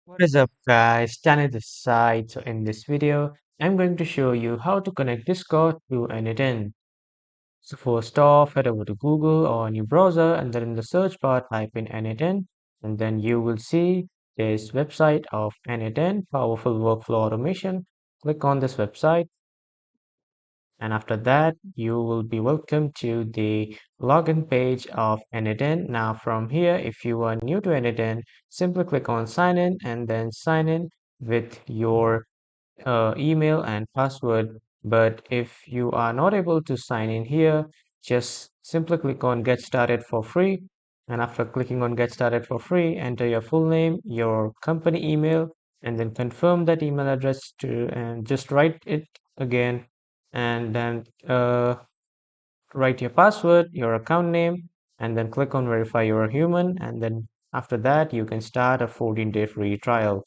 What is up, guys? Danny this side. So in this video, I'm going to show you how to connect Discord to n8n. So first off, head over to Google or any browser, and then in the search bar type in n8n, and then you will see this website of n8n, Powerful Workflow Automation. Click on this website, and after that, you will be welcome to the login page of n8n. Now from here, if you are new to n8n, simply click on sign in and then sign in with your email and password. But if you are not able to sign in here, just simply click on get started for free. And after clicking on get started for free, enter your full name, your company email, and then confirm that email address to and just write it again, and then write your password, your account name, and then click on verify you're a human. And then after that, you can start a 14-day free trial.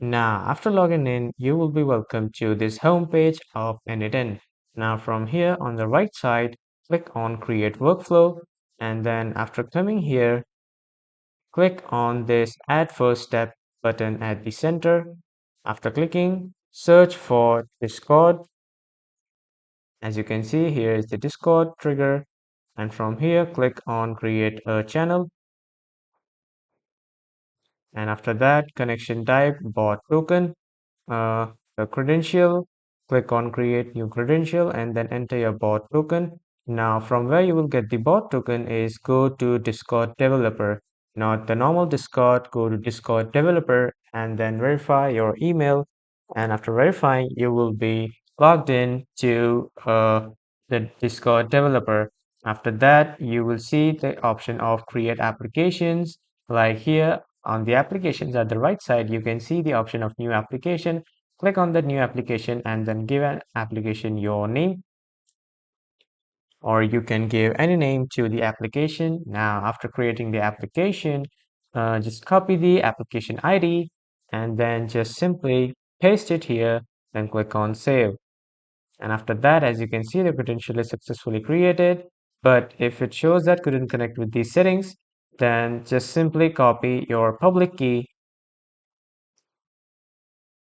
Now, after logging in, you will be welcome to this home page of n8n. Now, from here on the right side, click on Create Workflow, and then after coming here, click on this Add First Step button at the center. After clicking, search for Discord. As you can see, here is the Discord trigger, and from here, click on Create a Channel, and after that, connection type bot token. The credential, click on create new credential and then enter your bot token. Now from where you will get the bot token is go to Discord developer, not the normal Discord. Go to Discord developer and then verify your email, and after verifying you will be logged in to the Discord developer. After that you will see the option of create applications. Like here on the applications at the right side, you can see the option of new application. Click on the new application and then give an application your name, or you can give any name to the application. Now, after creating the application, just copy the application ID and then just simply paste it here, then click on save. And after that, as you can see, the credential is successfully created. But if it shows that couldn't connect with these settings, then just simply copy your public key.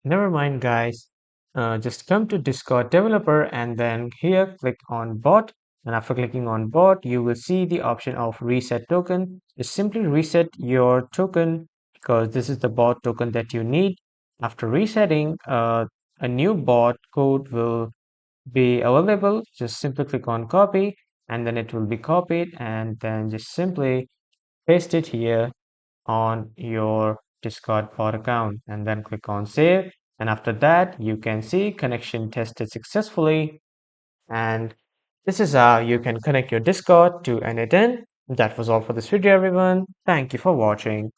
Never mind, guys. Just come to Discord developer and then here click on bot. And after clicking on bot, you will see the option of reset token. Just simply reset your token because this is the bot token that you need. After resetting, a new bot code will be available. Just simply click on copy and then it will be copied, and then just simply paste it here on your Discord bot account and then click on save. And after that, you can see connection tested successfully. And this is how you can connect your Discord to n8n. That was all for this video, everyone. Thank you for watching.